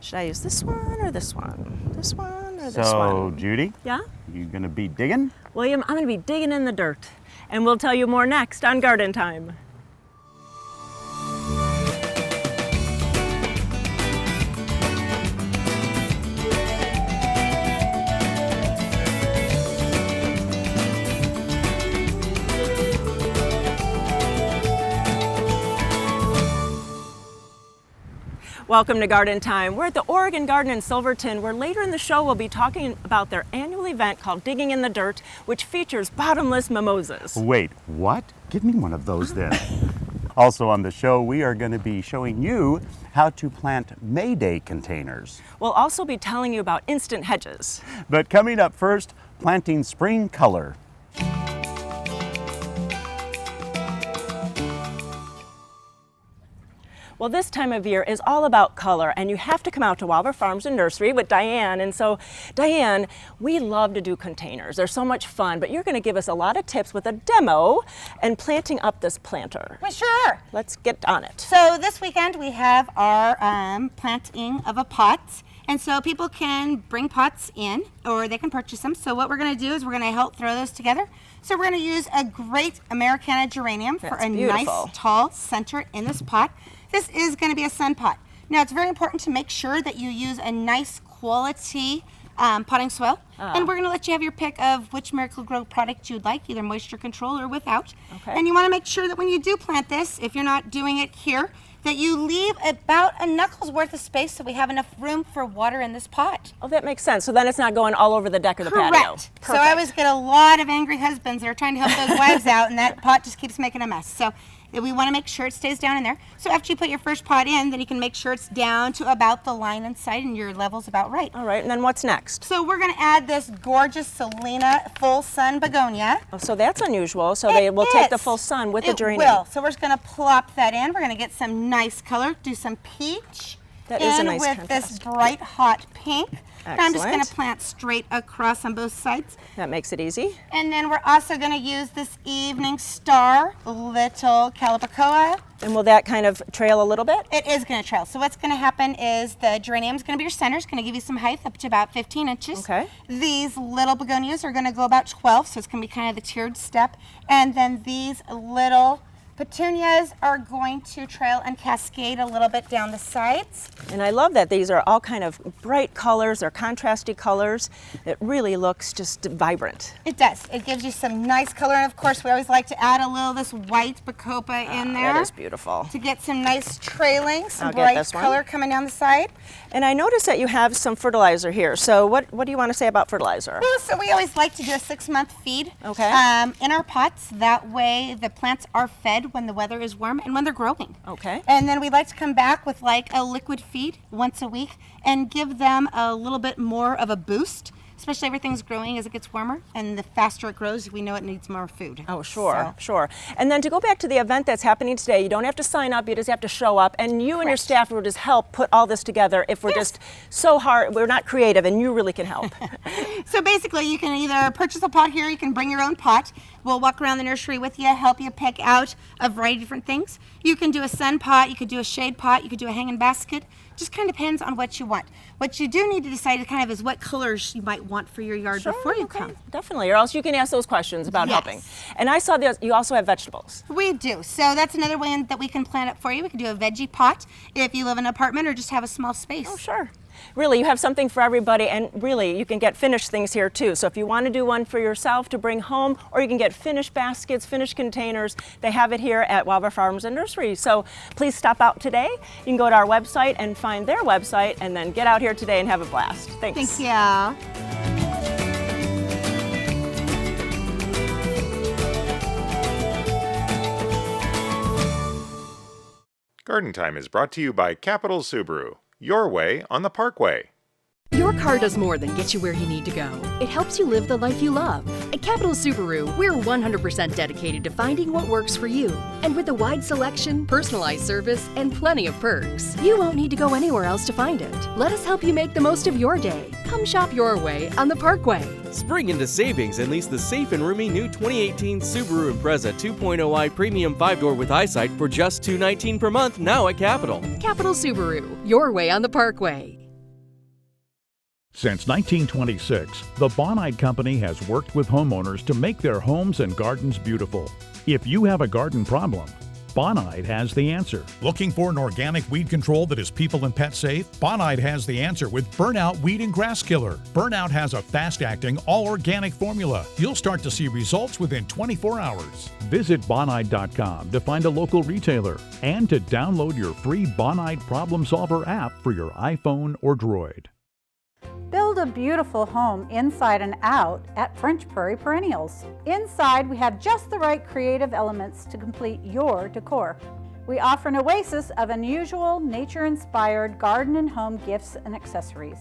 Should I use this one or this one? This one or this one? So, Judy? Yeah? You gonna be digging? William, I'm gonna be digging in the dirt. And we'll tell you more next on Garden Time. Welcome to Garden Time. We're at the Egan Garden in Silverton, where later in the show we'll be talking about their annual event called Digging in the Dirt, which features bottomless mimosas. Wait, what? Give me one of those then. Also on the show, we are going to be showing you how to plant Mayday containers. We'll also be telling you about instant hedges. But coming up first, planting spring color. Well, this time of year is all about color, and you have to come out to Wilder Farms and Nursery with Diane. And so, Diane, we love to do containers. They're so much fun, but you're going to give us a lot of tips with a demo and planting up this planter. Well, sure. Let's get on it. So this weekend we have our planting of a pot. And so people can bring pots in or they can purchase them. So what we're going to do is we're going to help throw those together. So we're going to use a great Americana geranium for a nice tall center in this pot. This is going to be a sun pot. Now it's very important to make sure that you use a nice quality potting soil. And we're going to let you have your pick of which Miracle-Gro product you'd like, either moisture control or without. Okay. And you want to make sure that when you do plant this, if you're not doing it here, that you leave about a knuckle's worth of space so we have enough room for water in this pot. Oh, that makes sense. So then it's not going all over the deck of the patio. Correct. So I always get a lot of angry husbands that are trying to help those wives out, and that pot just keeps making a mess. So we want to make sure it stays down in there. So after you put your first pot in, then you can make sure it's down to about the line inside and your level's about right. All right, and then what's next? So we're going to add this gorgeous Selena full sun begonia. Oh, so that's unusual. So they will take the full sun with the geranium. It will. So we're just going to plop that in. We're going to get some nice color, do some peach. That is a nice with contrast. this bright hot pink. Excellent. I'm just going to plant straight across on both sides. That makes it easy. And then we're also going to use this Evening Star little calibrachoa. And will that kind of trail a little bit? It is going to trail. So what's going to happen is the geranium is going to be your center. It's going to give you some height up to about 15 inches. Okay. These little begonias are going to go about 12, so it's going to be kind of the tiered step. And then these little petunias are going to trail and cascade a little bit down the sides. And I love that these are all kind of bright colors or contrasty colors. It really looks just vibrant. It does. It gives you some nice color, and of course we always like to add a little of this white bacopa in there. That is beautiful. To get some nice trailing, some I'll get bright this one. color coming down the side. And I noticed that you have some fertilizer here. So what do you want to say about fertilizer? Well, so we always like to do a 6-month feed Okay. in our pots. That way the plants are fed when the weather is warm and when they're growing. Okay. And then we like to come back with like a liquid feed once a week and give them a little bit more of a boost, especially everything's growing as it gets warmer, and the faster it grows, we know it needs more food. Oh, sure, sure. And then to go back to the event that's happening today, you don't have to sign up, you just have to show up, and you and your staff will just help put all this together if we're just so hard, we're not creative, and you really can help. So basically, you can either purchase a pot here, you can bring your own pot. We'll walk around the nursery with you, help you pick out a variety of different things. You can do a sun pot, you could do a shade pot, you could do a hanging basket. Just kind of depends on what you want. What you do need to decide kind of is what colors you might want for your yard before you come. Definitely, or else you can ask those questions about helping. And I saw that you also have vegetables. We do. So that's another way that we can plant it for you. We can do a veggie pot if you live in an apartment or just have a small space. Oh, sure. Really, you have something for everybody, and really, you can get finished things here too. So if you want to do one for yourself to bring home, or you can get finished baskets, finished containers, they have it here at Wilder Farms and Nursery. So please stop out today. You can go to our website and find their website, and then get out here today and have a blast. Thanks. Thank you. Garden Time is brought to you by Capital Subaru, your way on the Parkway. Your car does more than get you where you need to go. It helps you live the life you love. At Capital Subaru, we're 100% dedicated to finding what works for you. And with a wide selection, personalized service, and plenty of perks, you won't need to go anywhere else to find it. Let us help you make the most of your day. Come shop your way on the Parkway. Spring into savings and lease the safe and roomy new 2018 Subaru Impreza 2.0i Premium 5-door with eyesight for just $219 per month now at Capital. Capital Subaru, your way on the Parkway. Since 1926, the Bonide Company has worked with homeowners to make their homes and gardens beautiful. If you have a garden problem, Bonide has the answer. Looking for an organic weed control that is people and pet safe? Bonide has the answer with Burnout Weed and Grass Killer. Burnout has a fast-acting, all-organic formula. You'll start to see results within 24 hours. Visit Bonide.com to find a local retailer and to download your free Bonide Problem Solver app for your iPhone or Droid. Build a beautiful home inside and out at French Prairie Perennials. Inside, we have just the right creative elements to complete your decor. We offer an oasis of unusual, nature-inspired garden and home gifts and accessories.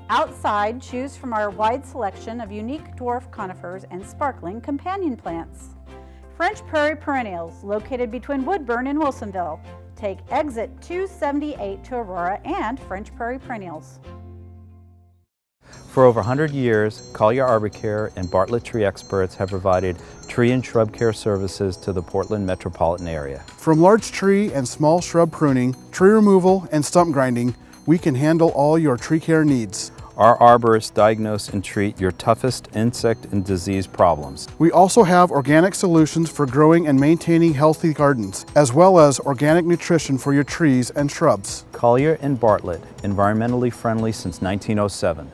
Outside, choose from our wide selection of unique dwarf conifers and sparkling companion plants. French Prairie Perennials, located between Woodburn and Wilsonville. Take exit 278 to Aurora and French Prairie Perennials. For over 100 years, Collier Arbor Care and Bartlett Tree Experts have provided tree and shrub care services to the Portland metropolitan area. From large tree and small shrub pruning, tree removal, and stump grinding, we can handle all your tree care needs. Our arborists diagnose and treat your toughest insect and disease problems. We also have organic solutions for growing and maintaining healthy gardens, as well as organic nutrition for your trees and shrubs. Collier and Bartlett, environmentally friendly since 1907.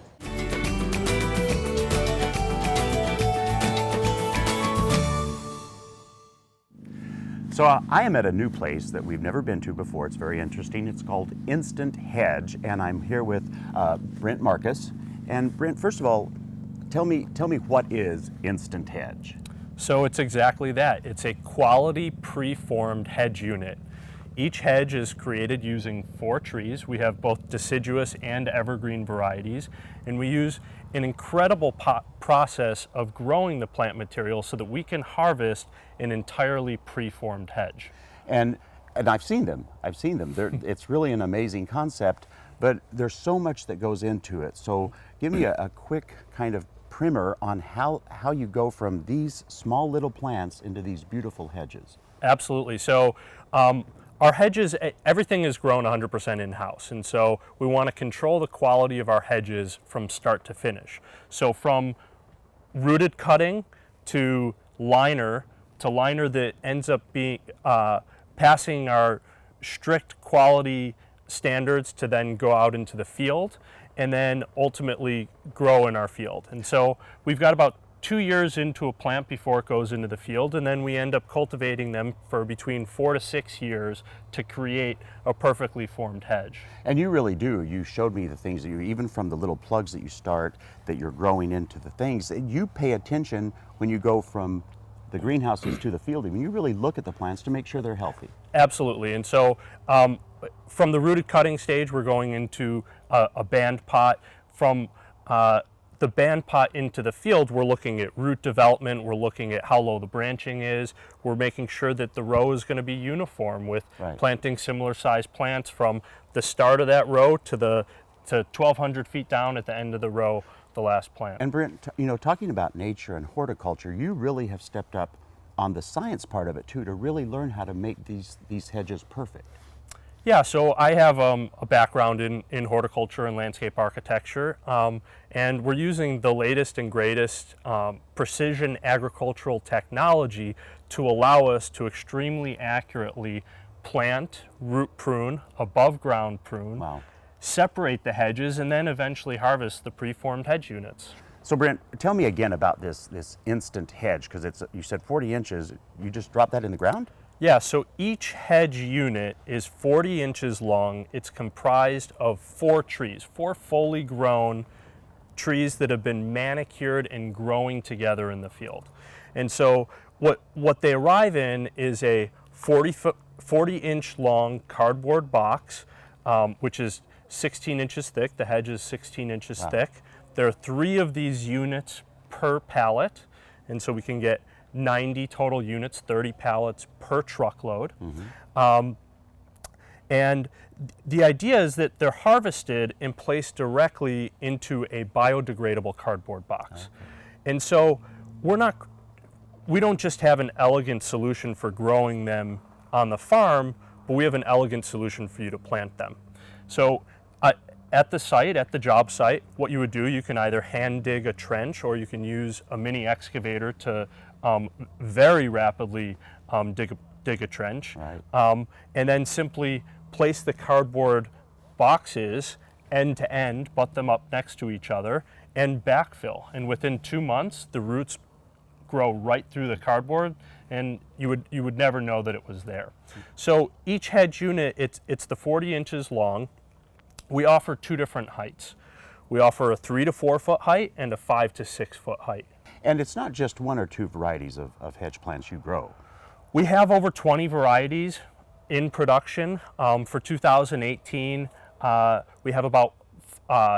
So I am at a new place that we've never been to before. It's very interesting. It's called Instant Hedge, and I'm here with Brent Marcus. And Brent, first of all, tell me what is Instant Hedge? So it's exactly that. It's a quality pre-formed hedge unit. Each hedge is created using 4 trees. We have both deciduous and evergreen varieties, and we use an incredible process of growing the plant material so that we can harvest an entirely pre-formed hedge. And I've seen them. It's really an amazing concept, but there's so much that goes into it. So give me a quick kind of primer on how you go from these small little plants into these beautiful hedges. Absolutely. So our hedges, everything is grown 100% in-house, and so we want to control the quality of our hedges from start to finish. So from rooted cutting to liner that ends up being passing our strict quality standards to then go out into the field and then ultimately grow in our field. And so we've got about 2 years into a plant before it goes into the field, and then we end up cultivating them for between 4 to 6 years to create a perfectly formed hedge. And you really do. You showed me the things that even from the little plugs that you start, that you're growing into the things. You pay attention when you go from the greenhouses to the field. I mean, you really look at the plants to make sure they're healthy. Absolutely. And so from the rooted cutting stage, we're going into a band pot. From the band pot into the field, we're looking at root development, we're looking at how low the branching is, we're making sure that the row is going to be uniform with planting similar sized plants from the start of that row to 1,200 feet down at the end of the row, the last plant. And Brent, talking about nature and horticulture, you really have stepped up on the science part of it too, to really learn how to make these hedges perfect. Yeah, so I have a background in horticulture and landscape architecture, and we're using the latest and greatest precision agricultural technology to allow us to extremely accurately plant, root prune, above ground prune, separate the hedges, and then eventually harvest the preformed hedge units. So Brent, tell me again about this instant hedge, because you said 40 inches, you just drop that in the ground? Yeah, so each hedge unit is 40 inches long. It's comprised of 4 trees, 4 fully grown trees that have been manicured and growing together in the field. And so what they arrive in is a 40-inch long cardboard box, which is 16 inches thick. The hedge is 16 inches thick. There are 3 of these units per pallet, and so we can get 90 total units, 30 pallets per truckload. And the idea is that they're harvested and placed directly into a biodegradable cardboard box. And so we don't just have an elegant solution for growing them on the farm, but we have an elegant solution for you to plant them. So At the site, at the job site, what you would do, you can either hand dig a trench or you can use a mini excavator to very rapidly dig a trench. Right. And then simply place the cardboard boxes end to end, butt them up next to each other, and backfill. And within 2 months, the roots grow right through the cardboard, and you would never know that it was there. So each hedge unit, it's the 40 inches long. We offer 2 different heights. We offer a 3 to 4 foot height and a 5 to 6 foot height. And it's not just 1 or 2 varieties of hedge plants you grow. We have over 20 varieties in production. For 2018, we have about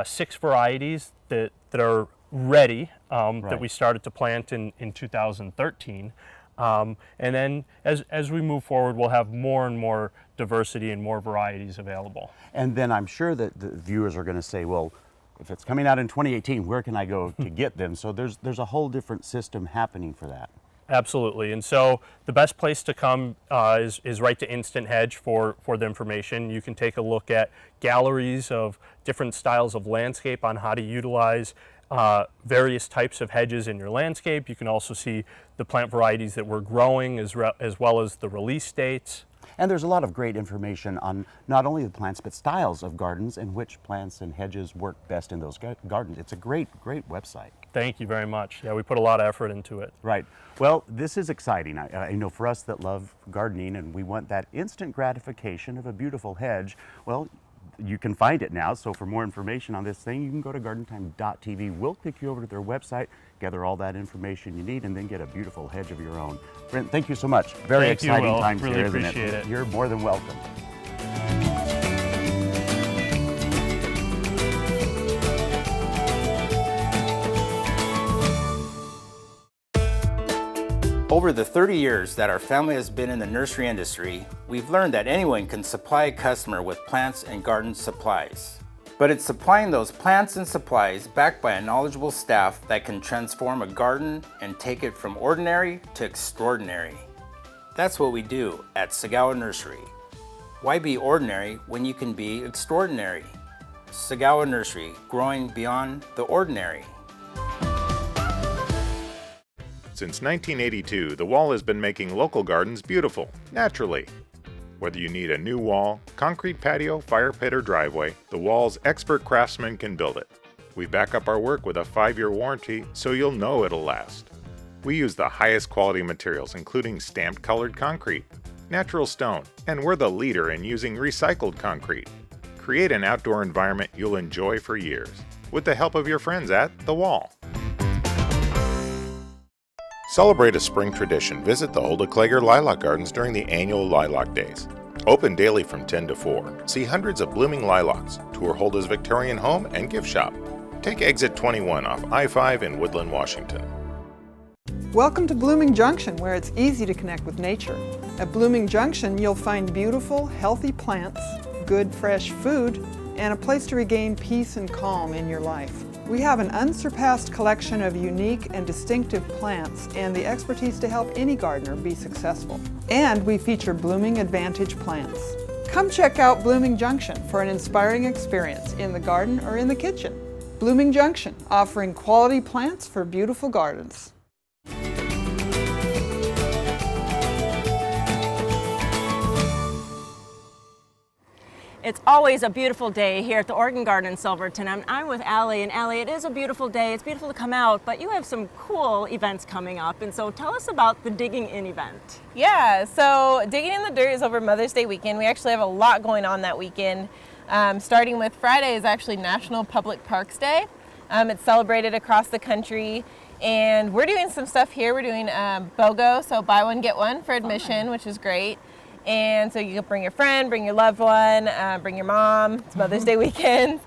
6 varieties that are ready, that we started to plant in 2013. And then as we move forward, we'll have more and more diversity and more varieties available. And then I'm sure that the viewers are going to say, well, if it's coming out in 2018, where can I go to get them? So there's a whole different system happening for that. Absolutely. And so the best place to come is right to Instant Hedge for the information. You can take a look at galleries of different styles of landscape on how to utilize various types of hedges in your landscape. You can also see the plant varieties that we're growing as well as the release dates. And there's a lot of great information on not only the plants, but styles of gardens and which plants and hedges work best in those gardens. It's a great, great website. Thank you very much. Yeah, we put a lot of effort into it. Right. Well, this is exciting. I know for us that love gardening and we want that instant gratification of a beautiful hedge, well, you can find it now. So for more information on this thing, you can go to gardentime.tv. We'll pick you over to their website, gather all that information you need, and then get a beautiful hedge of your own. Brent, thank you so much. Very exciting times really here, isn't appreciate it? You're more than welcome. Over the 30 years that our family has been in the nursery industry, we've learned that anyone can supply a customer with plants and garden supplies. But it's supplying those plants and supplies backed by a knowledgeable staff that can transform a garden and take it from ordinary to extraordinary. That's what we do at Sagawa Nursery. Why be ordinary when you can be extraordinary? Sagawa Nursery, growing beyond the ordinary. Since 1982, the Wall has been making local gardens beautiful, naturally. Whether you need a new wall, concrete patio, fire pit, or driveway, the Wall's expert craftsmen can build it. We back up our work with a 5-year warranty, so you'll know it'll last. We use the highest quality materials, including stamped colored concrete, natural stone, and we're the leader in using recycled concrete. Create an outdoor environment you'll enjoy for years, with the help of your friends at The Wall. Celebrate a spring tradition. Visit the Hulda Klager Lilac Gardens during the annual Lilac Days. Open daily from 10 to 4. See hundreds of blooming lilacs. Tour Hulda's Victorian home and gift shop. Take exit 21 off I-5 in Woodland, Washington. Welcome to Blooming Junction, where it's easy to connect with nature. At Blooming Junction, you'll find beautiful, healthy plants, good, fresh food, and a place to regain peace and calm in your life. We have an unsurpassed collection of unique and distinctive plants and the expertise to help any gardener be successful. And we feature Blooming Advantage plants. Come check out Blooming Junction for an inspiring experience in the garden or in the kitchen. Blooming Junction, offering quality plants for beautiful gardens. It's always a beautiful day here at the Oregon Garden in Silverton. I'm with Allie, and Allie, it is a beautiful day. It's beautiful to come out, but you have some cool events coming up, and so tell us about the Digging In event. Yeah, so Digging in the Dirt is over Mother's Day weekend. We actually have a lot going on that weekend. Starting with Friday is actually National Public Parks Day. It's celebrated across the country, and we're doing some stuff here. We're doing BOGO, so buy one, get one for admission, which is great. And so you can bring your friend, bring your loved one, bring your mom. It's Mother's Day weekend.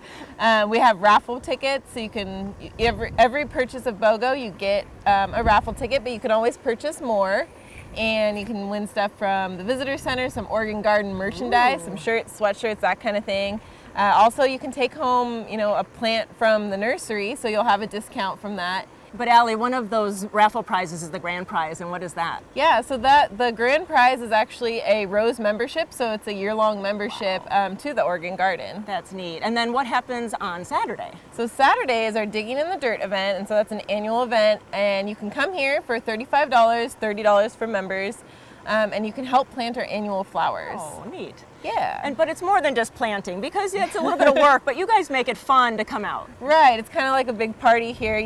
We have raffle tickets, so you can, every purchase of BOGO, you get a raffle ticket, but you can always purchase more. And you can win stuff from the visitor center, some Oregon Garden merchandise, some shirts, sweatshirts, that kind of thing. Also, you can take home, a plant from the nursery, so you'll have a discount from that. But Allie, one of those raffle prizes is the grand prize, and what is that? Yeah, so the grand prize is actually a Rose membership, so it's a year-long membership to the Oregon Garden. That's neat. And then what happens on Saturday? So Saturday is our Digging in the Dirt event, and so that's an annual event, and you can come here for $35, $30 for members, and you can help plant our annual flowers. Oh, neat. Yeah. But it's more than just planting, because it's a little bit of work, but you guys make it fun to come out. Right, it's kind of like a big party here.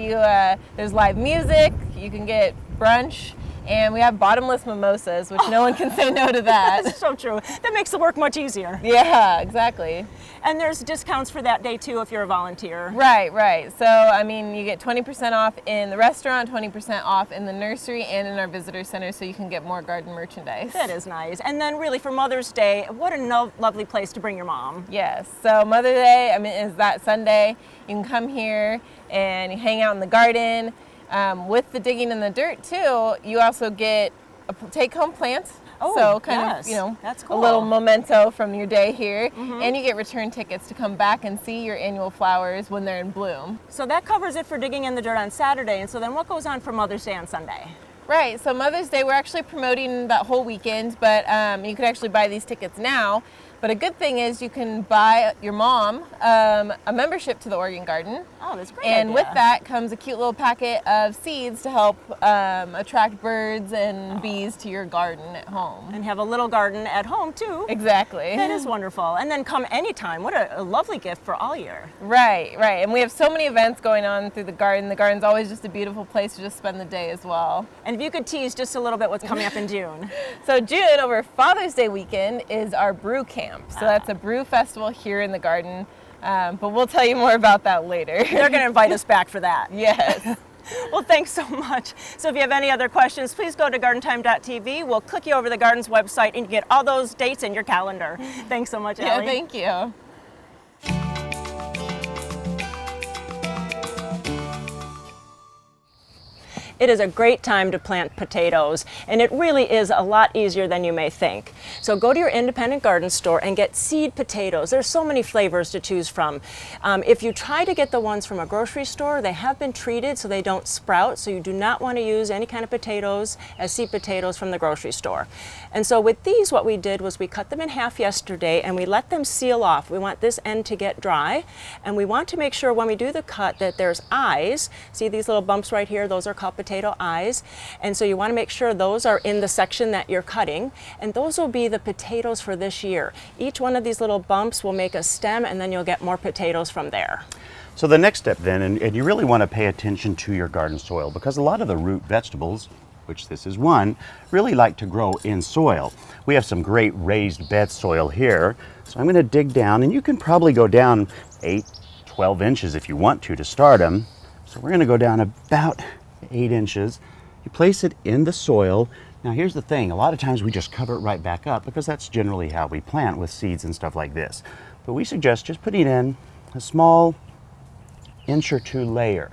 There's live music, you can get brunch, and we have bottomless mimosas, which no one can say no to that. That's so true. That makes the work much easier. Yeah, exactly. And there's discounts for that day too if you're a volunteer. Right. So, I mean, you get 20% off in the restaurant, 20% off in the nursery, and in our visitor center, so you can get more garden merchandise. That is nice. And then really for Mother's Day, what a lovely place to bring your mom. Yes, so Mother's Day, is that Sunday. You can come here and you hang out in the garden. With the Digging in the Dirt too, you also get a take-home plant. Oh, so kind yes. of, That's cool. a little memento from your day here. And you get return tickets to come back and see your annual flowers when they're in bloom. So that covers it for Digging in the Dirt on Saturday. And so then what goes on for Mother's Day on Sunday? Right, so Mother's Day, we're actually promoting that whole weekend, but you can actually buy these tickets now. But a good thing is you can buy your mom a membership to the Oregon Garden. Oh, that's a great And idea. with that comes a cute little packet of seeds to help attract birds and bees to your garden at home. And have a little garden at home too. Exactly. That is wonderful. And then come anytime. What a lovely gift for all year. Right. And we have so many events going on through the garden. The garden's always just a beautiful place to just spend the day as well. And if you could tease just a little bit what's coming up in June. So June, over Father's Day weekend, is our brew camp. So that's a brew festival here in the garden, but we'll tell you more about that later. They're going to invite us back for that. Yes. Well, thanks so much. So if you have any other questions, please go to gardentime.tv. We'll click you over to the garden's website and you get all those dates in your calendar. Thanks so much, Allie. Yeah, thank you. It is a great time to plant potatoes, and it really is a lot easier than you may think. So go to your independent garden store and get seed potatoes. There's so many flavors to choose from. If you try to get the ones from a grocery store, they have been treated so they don't sprout, so you do not want to use any kind of potatoes as seed potatoes from the grocery store. And so with these, what we did was we cut them in half yesterday and we let them seal off. We want this end to get dry, and we want to make sure when we do the cut that there's eyes. See these little bumps right here? Those are called potato eyes, and so you want to make sure those are in the section that you're cutting, and those will be the potatoes for this year. Each one of these little bumps will make a stem, and then you'll get more potatoes from there. So the next step then, and you really want to pay attention to your garden soil, because a lot of the root vegetables, which this is one, really like to grow in soil. We have some great raised bed soil here, so I'm going to dig down, and you can probably go down 8-12 inches if you want to start them. So we're going to go down about 8 inches. You place it in the soil. Now here's the thing, a lot of times we just cover it right back up because that's generally how we plant with seeds and stuff like this. But we suggest just putting in a small 1 or 2 inch layer.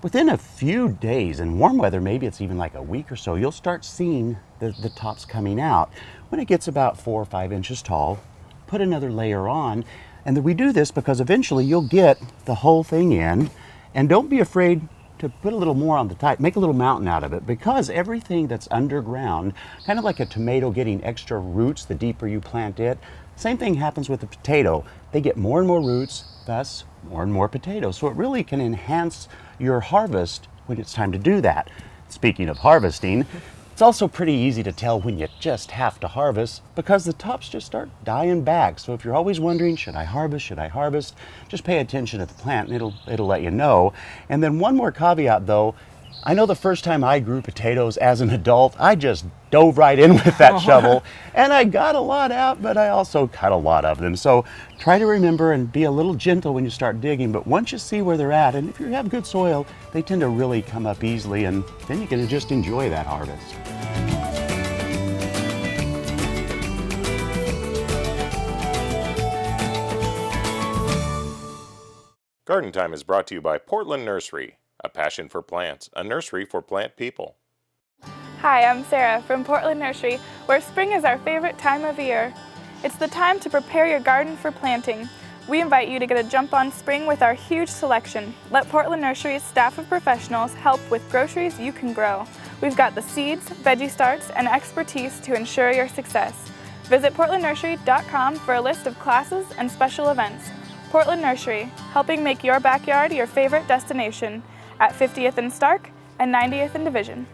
Within a few days, in warm weather, maybe it's even like a week or so, you'll start seeing the tops coming out. When it gets about 4 or 5 inches tall, put another layer on. And we do this because eventually you'll get the whole thing in. And don't be afraid to put a little more on the top, make a little mountain out of it, because everything that's underground, kind of like a tomato getting extra roots the deeper you plant it, same thing happens with the potato. They get more and more roots, thus more and more potatoes. So it really can enhance your harvest when it's time to do that. Speaking of harvesting, it's also pretty easy to tell when you just have to harvest because the tops just start dying back. So if you're always wondering, should I harvest, just pay attention to the plant and it'll let you know. And then one more caveat though, I know the first time I grew potatoes as an adult, I just dove right in with that shovel and I got a lot out, but I also cut a lot of them. So try to remember and be a little gentle when you start digging, but once you see where they're at, and if you have good soil, they tend to really come up easily, and then you can just enjoy that harvest. Garden Time is brought to you by Portland Nursery, a passion for plants, a nursery for plant people. Hi, I'm Sarah from Portland Nursery, where spring is our favorite time of year. It's the time to prepare your garden for planting. We invite you to get a jump on spring with our huge selection. Let Portland Nursery's staff of professionals help with groceries you can grow. We've got the seeds, veggie starts, and expertise to ensure your success. Visit portlandnursery.com for a list of classes and special events. Portland Nursery, helping make your backyard your favorite destination at 50th and Stark and 90th and Division.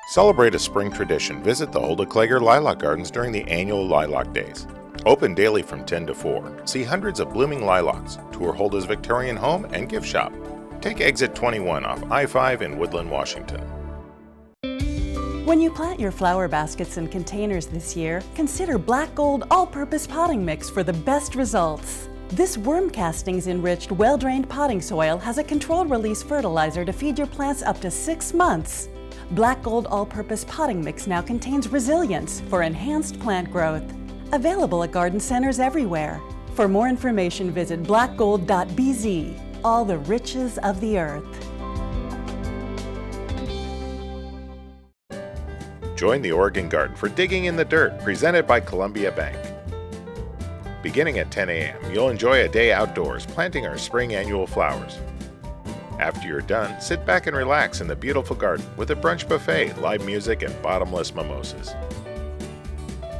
Celebrate a spring tradition. Visit the Hulda Klager Lilac Gardens during the annual Lilac Days. Open daily from 10 to 4. See hundreds of blooming lilacs. Tour Hulda's Victorian home and gift shop. Take exit 21 off I-5 in Woodland, Washington. When you plant your flower baskets and containers this year, consider Black Gold All-Purpose Potting Mix for the best results. This worm castings enriched, well-drained potting soil has a controlled release fertilizer to feed your plants up to 6 months. Black Gold All-Purpose Potting Mix now contains resilience for enhanced plant growth. Available at garden centers everywhere. For more information, visit blackgold.bz. All the riches of the earth. Join the Oregon Garden for Digging in the Dirt, presented by Columbia Bank. Beginning at 10 a.m., you'll enjoy a day outdoors planting our spring annual flowers. After you're done, sit back and relax in the beautiful garden with a brunch buffet, live music, and bottomless mimosas.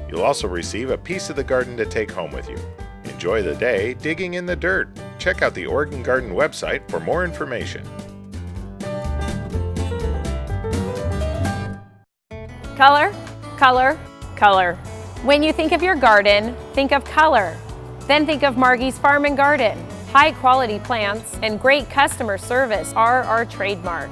You'll also receive a piece of the garden to take home with you. Enjoy the day digging in the dirt. Check out the Oregon Garden website for more information. Color, color, color. When you think of your garden, think of color. Then think of Margie's Farm and Garden. High quality plants and great customer service are our trademark.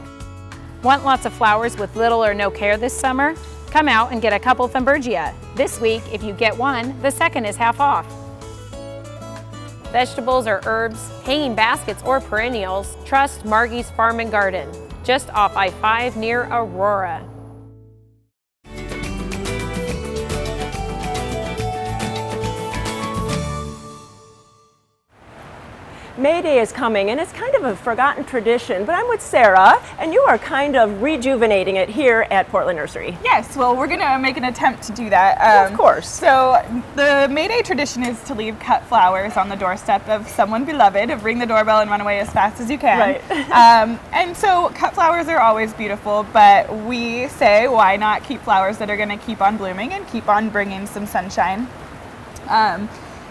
Want lots of flowers with little or no care this summer? Come out and get a couple Thunbergia. This week, if you get one, the second is half off. Vegetables or herbs, hanging baskets or perennials, trust Margie's Farm and Garden, just off I-5 near Aurora. May Day is coming, and it's kind of a forgotten tradition, but I'm with Sarah, and you are kind of rejuvenating it here at Portland Nursery. Yes, well, we're going to make an attempt to do that. Of course. So the May Day tradition is to leave cut flowers on the doorstep of someone beloved, ring the doorbell and run away as fast as you can. Right. And so cut flowers are always beautiful, but we say why not keep flowers that are going to keep on blooming and keep on bringing some sunshine.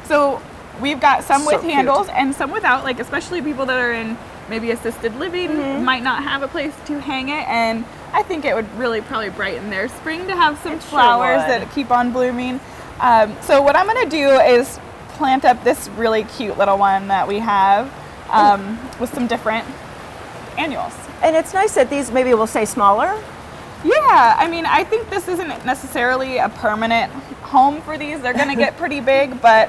So we've got some with handles and some without, like especially people that are in maybe assisted living might not have a place to hang it, and I think it would really probably brighten their spring to have some flowers that keep on blooming. So what I'm going to do is plant up this really cute little one that we have with some different annuals. And it's nice that these maybe we'll say smaller. Yeah, I mean, I think this isn't necessarily a permanent home for these. They're going to get pretty big, but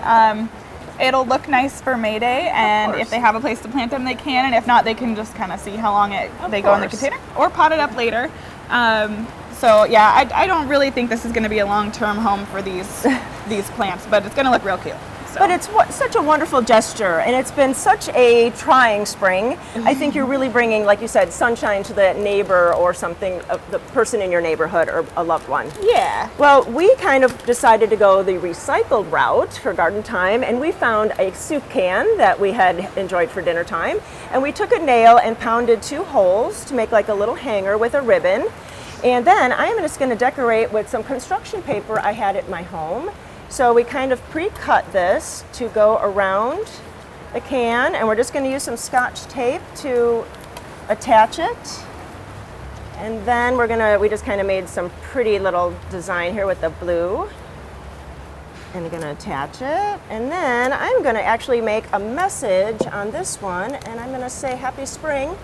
it'll look nice for May Day, and if they have a place to plant them, they can, and if not, they can just kind of see how long they go in the container, or pot it up later. So yeah, I don't really think this is going to be a long-term home for these plants, but it's going to look real cute. So. But it's such a wonderful gesture, and it's been such a trying spring. I think you're really bringing, like you said, sunshine to the neighbor or something, the person in your neighborhood or a loved one. Yeah. Well, we kind of decided to go the recycled route for garden time, and we found a soup can that we had enjoyed for dinner time, and we took a nail and pounded 2 holes to make like a little hanger with a ribbon. And then I am just going to decorate with some construction paper I had at my home. So we kind of pre-cut this to go around the can, and we're just going to use some Scotch tape to attach it. And then we just kind of made some pretty little design here with the blue. And I'm going to attach it. And then I'm going to actually make a message on this one, and I'm going to say Happy Spring.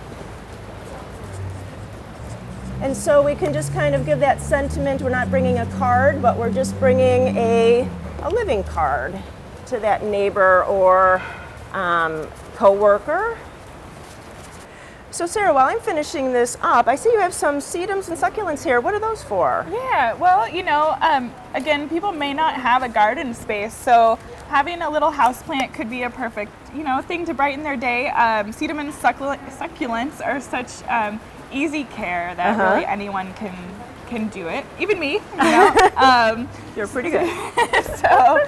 And so we can just kind of give that sentiment. We're not bringing a card, but we're just bringing a living card to that neighbor or co-worker. So Sarah, while I'm finishing this up, I see you have some sedums and succulents here. What are those for? Yeah, well, you know, again, people may not have a garden space, so having a little houseplant could be a perfect, thing to brighten their day. Sedum and succulents are such easy care that really anyone can do it, even me. You're pretty good. So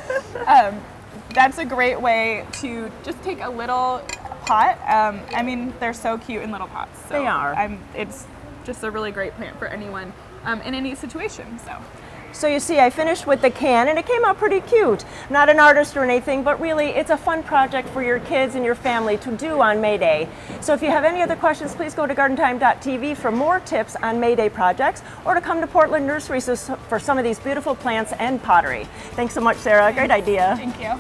that's a great way to just take a little pot. I mean, they're so cute in little pots. So They are. It's just a really great plant for anyone in any situation. So you see, I finished with the can and it came out pretty cute. Not an artist or anything, but really it's a fun project for your kids and your family to do on May Day. So if you have any other questions, please go to gardentime.tv for more tips on May Day projects, or to come to Portland Nursery for some of these beautiful plants and pottery. Thanks so much, Sarah. Great idea. Thank you.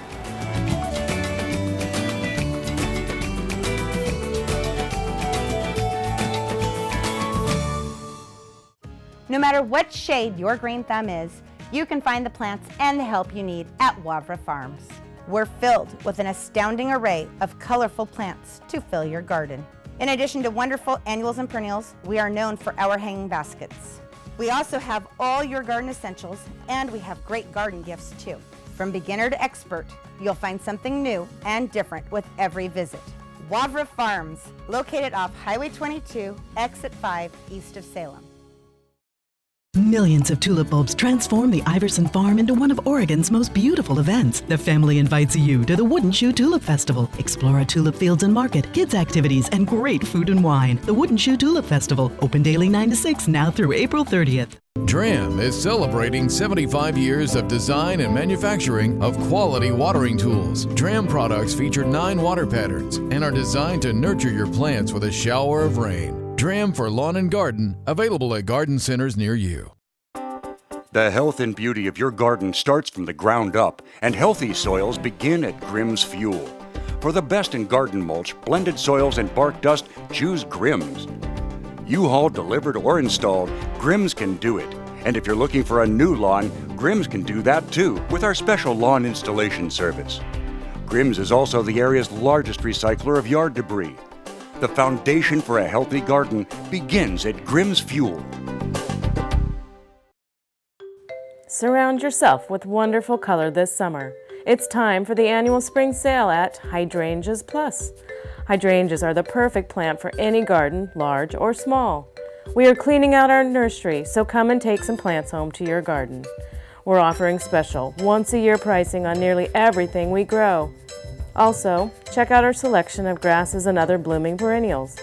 No matter what shade your green thumb is, you can find the plants and the help you need at Wavra Farms. We're filled with an astounding array of colorful plants to fill your garden. In addition to wonderful annuals and perennials, we are known for our hanging baskets. We also have all your garden essentials, and we have great garden gifts too. From beginner to expert, you'll find something new and different with every visit. Wavra Farms, located off Highway 22, exit 5, east of Salem. Millions of tulip bulbs transform the Iverson Farm into one of Oregon's most beautiful events. The family invites you to the Wooden Shoe Tulip Festival. Explore our tulip fields and market, kids activities, and great food and wine. The Wooden Shoe Tulip Festival, open daily 9 to 6, now through April 30th. DRAM is celebrating 75 years of design and manufacturing of quality watering tools. DRAM products feature 9 water patterns and are designed to nurture your plants with a shower of rain. DRAM for lawn and garden, available at garden centers near you. The health and beauty of your garden starts from the ground up, and healthy soils begin at Grimm's Fuel. For the best in garden mulch, blended soils, and bark dust, choose Grimm's. U-Haul delivered or installed, Grimm's can do it. And if you're looking for a new lawn, Grimm's can do that too with our special lawn installation service. Grimm's is also the area's largest recycler of yard debris. The foundation for a healthy garden begins at Grimm's Fuel. Surround yourself with wonderful color this summer. It's time for the annual spring sale at Hydrangeas Plus. Hydrangeas are the perfect plant for any garden, large or small. We are cleaning out our nursery, so come and take some plants home to your garden. We're offering special once-a-year pricing on nearly everything we grow. Also, check out our selection of grasses and other blooming perennials.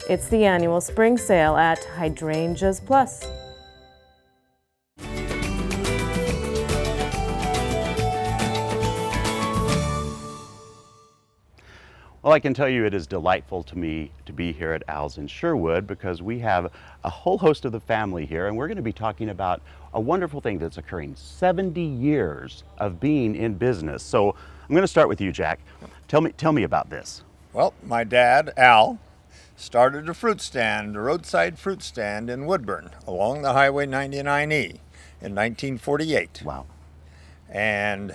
It's the annual spring sale at Hydrangeas Plus. Well, I can tell you it is delightful to me to be here at Al's in Sherwood, because we have a whole host of the family here, and we're going to be talking about a wonderful thing that's occurring. 70 years of being in business. So I'm going to start with you, Jack. Tell me about this. Well, my dad, Al, started a fruit stand, a roadside fruit stand in Woodburn along the Highway 99E in 1948. Wow. And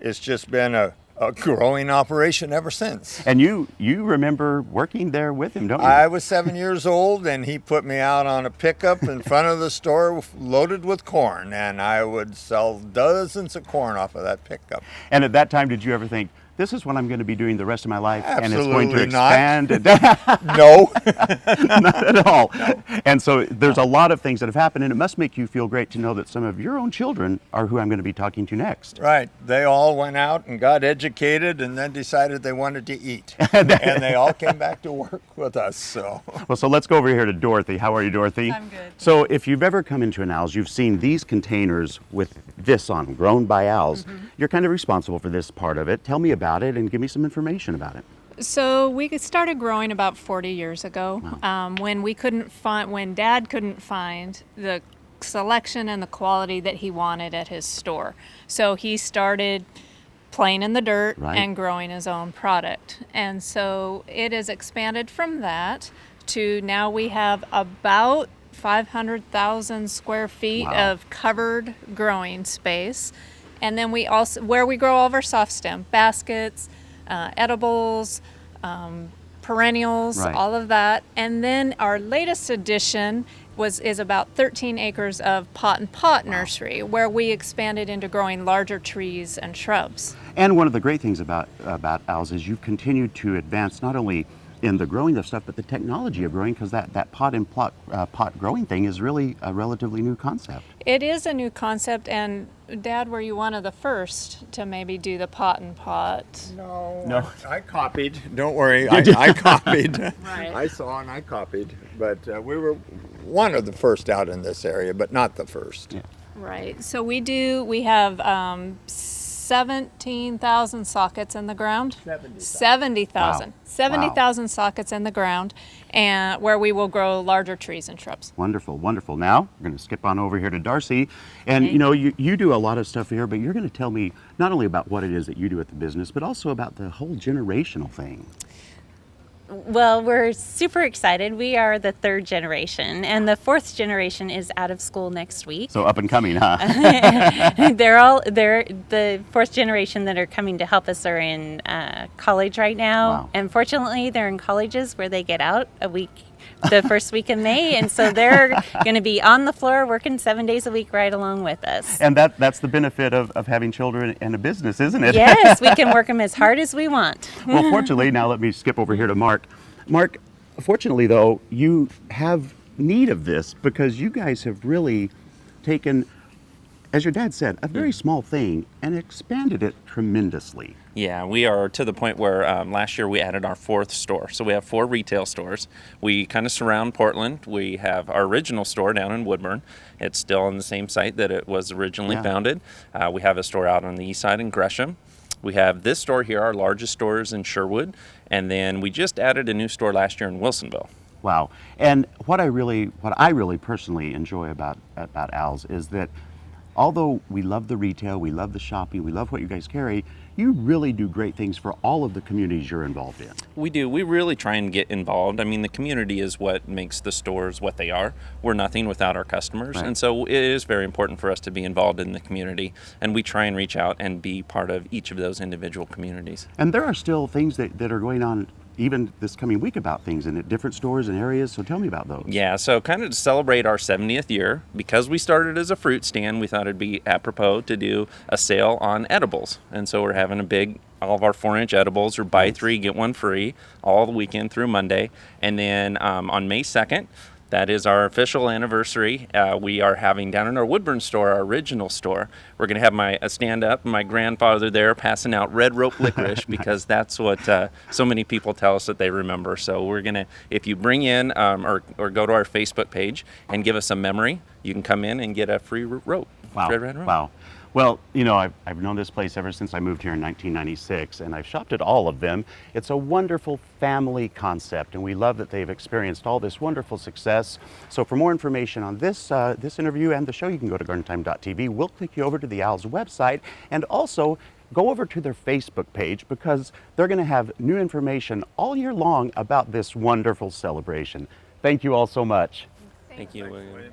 it's just been a growing operation ever since. And you remember working there with him, don't you? I was 7 years old, and he put me out on a pickup in front of the store loaded with corn, and I would sell dozens of corn off of that pickup. And at that time, did you ever think, this is what I'm going to be doing the rest of my life? Absolutely and it's going to expand? not. No. Not at all. No. And so there's a lot of things that have happened, and it must make you feel great to know that some of your own children are who I'm going to be talking to next. Right. They all went out and got educated and then decided they wanted to eat. And they all came back to work with us. So. Well, so let's go over here to Dorothy. How are you, Dorothy? I'm good. So if you've ever come into an Al's, you've seen these containers with this on them, grown by Al's. Mm-hmm. You're kind of responsible for this part of it. Tell me about it and give me some information about it. So we started growing about 40 years ago. Wow. When Dad couldn't find the selection and the quality that he wanted at his store. So he started playing in the dirt and growing his own product. And so it has expanded from that to now we have about 500,000 square feet of covered growing space. And then we also, where we grow all of our soft stem baskets, edibles, perennials, all of that. And then our latest addition is about 13 acres of pot and pot nursery, where we expanded into growing larger trees and shrubs. And one of the great things about Al's is you've continued to advance not only in the growing of stuff, but the technology of growing, because that pot growing thing is really a relatively new concept. It is a new concept, and Dad, were you one of the first to maybe do the pot and pot? No. I copied. Don't worry, I copied. Right. I saw and I copied, but we were one of the first out in this area, but not the first. Yeah. Right. So we have 17,000 sockets in the ground. 70,000. Wow. 70,000 sockets in the ground, and where we will grow larger trees and shrubs. Wonderful, wonderful. Now we're going to skip on over here to Darcy, and you know, you do a lot of stuff here, but you're going to tell me not only about what it is that you do at the business, but also about the whole generational thing. Well, we're super excited. We are the 3rd generation, and the 4th generation is out of school next week. So up and coming, huh? They're the 4th generation that are coming to help us are in college right now. Wow. And fortunately, they're in colleges where they get out the first week of May, and so they're going to be on the floor working 7 days a week right along with us. And that's the benefit of having children and a business, isn't it? Yes, we can work them as hard as we want. Well, fortunately, now let me skip over here to Mark. Mark, fortunately though, you have need of this because you guys have really taken, as your dad said, a very small thing and expanded it tremendously. Yeah, we are to the point where last year we added our 4th store. So we have 4 retail stores. We kind of surround Portland. We have our original store down in Woodburn. It's still on the same site that it was originally founded. We have a store out on the east side in Gresham. We have this store here, our largest store is in Sherwood. And then we just added a new store last year in Wilsonville. Wow. And what I really personally enjoy about Al's is that although we love the retail, we love the shopping, we love what you guys carry, you really do great things for all of the communities you're involved in. We do. We really try and get involved. I mean, the community is what makes the stores what they are. We're nothing without our customers. Right. And so it is very important for us to be involved in the community. And we try and reach out and be part of each of those individual communities. And there are still things that are going on even this coming week about things in different stores and areas, so tell me about those. Yeah, so kind of to celebrate our 70th year, because we started as a fruit stand, we thought it'd be apropos to do a sale on edibles. And so we're having all of our 4-inch edibles are buy 3, get 1 free, all the weekend through Monday. And then on May 2nd, that is our official anniversary. We are having down in our Woodburn store, our original store, we're going to have my stand-up, my grandfather there passing out red rope licorice because that's what so many people tell us that they remember. So we're going to, if you bring in or go to our Facebook page and give us a memory, you can come in and get a free rope. Wow. Red rope. Wow. Well, you know, I've known this place ever since I moved here in 1996, and I've shopped at all of them. It's a wonderful family concept, and we love that they've experienced all this wonderful success. So for more information on this interview and the show, you can go to gardentime.tv. We'll click you over to the Al's website, and also go over to their Facebook page because they're going to have new information all year long about this wonderful celebration. Thank you all so much. Thank you, William.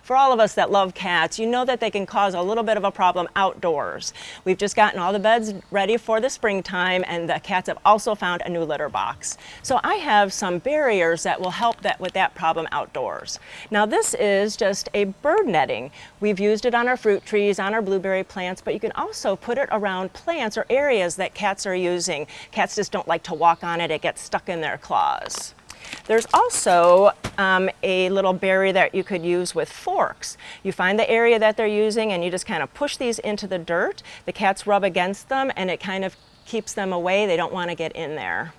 For all of us that love cats, you know that they can cause a little bit of a problem outdoors. We've just gotten all the beds ready for the springtime, and the cats have also found a new litter box. So I have some barriers that will help with that problem outdoors. Now this is just a bird netting. We've used it on our fruit trees, on our blueberry plants, but you can also put it around plants or areas that cats are using. Cats just don't like to walk on it, it gets stuck in their claws. There's also a little barrier that you could use with forks. You find the area that they're using and you just kind of push these into the dirt. The cats rub against them and it kind of keeps them away. They don't want to get in there.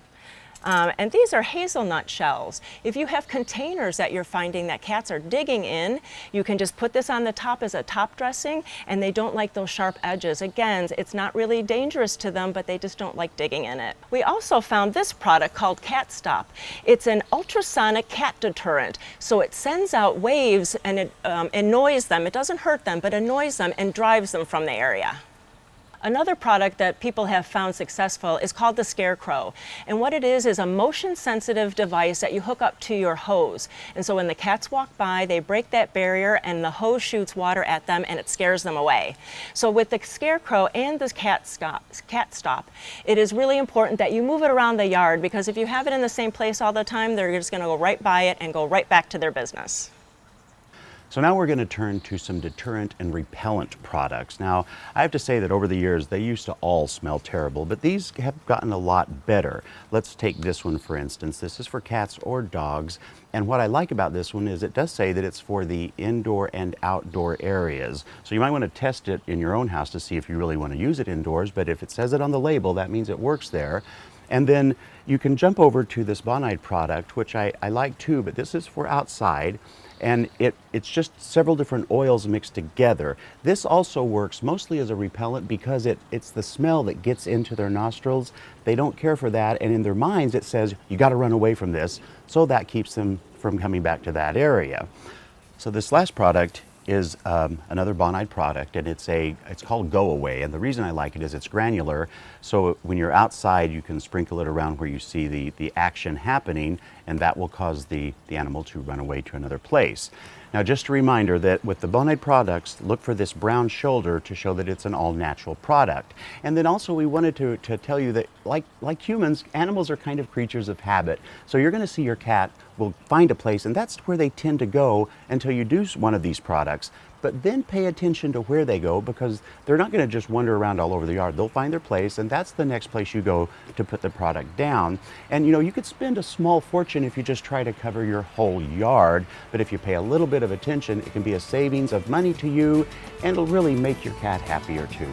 And these are hazelnut shells. If you have containers that you're finding that cats are digging in, you can just put this on the top as a top dressing, and they don't like those sharp edges. Again, it's not really dangerous to them, but they just don't like digging in it. We also found this product called Cat Stop. It's an ultrasonic cat deterrent. So it sends out waves and it annoys them. It doesn't hurt them, but annoys them and drives them from the area. Another product that people have found successful is called the Scarecrow. And what it is a motion-sensitive device that you hook up to your hose. And so when the cats walk by, they break that barrier and the hose shoots water at them and it scares them away. So with the Scarecrow and the Cat Stop, it is really important that you move it around the yard, because if you have it in the same place all the time, they're just going to go right by it and go right back to their business. So now we're going to turn to some deterrent and repellent products. Now, I have to say that over the years, they used to all smell terrible, but these have gotten a lot better. Let's take this one, for instance. This is for cats or dogs. And what I like about this one is it does say that it's for the indoor and outdoor areas. So you might want to test it in your own house to see if you really want to use it indoors, but if it says it on the label, that means it works there. And then you can jump over to this Bonide product, which I like too, but this is for outside. And it's just several different oils mixed together. This also works mostly as a repellent because it's the smell that gets into their nostrils. They don't care for that, and in their minds it says, you got to run away from this, so that keeps them from coming back to that area. So this last product is another Bonide product, and it's called Go Away. And the reason I like it is it's granular, so when you're outside you can sprinkle it around where you see the action happening, and that will cause the animal to run away to another place. Now, just a reminder that with the Bonide products, look for this brown shoulder to show that it's an all-natural product. And then also we wanted to tell you that like humans, animals are kind of creatures of habit. So you're going to see your cat will find a place, and that's where they tend to go until you do one of these products. But then pay attention to where they go, because they're not going to just wander around all over the yard. They'll find their place, and that's the next place you go to put the product down. And you know, you could spend a small fortune if you just try to cover your whole yard, but if you pay a little bit of attention, it can be a savings of money to you, and it'll really make your cat happier too.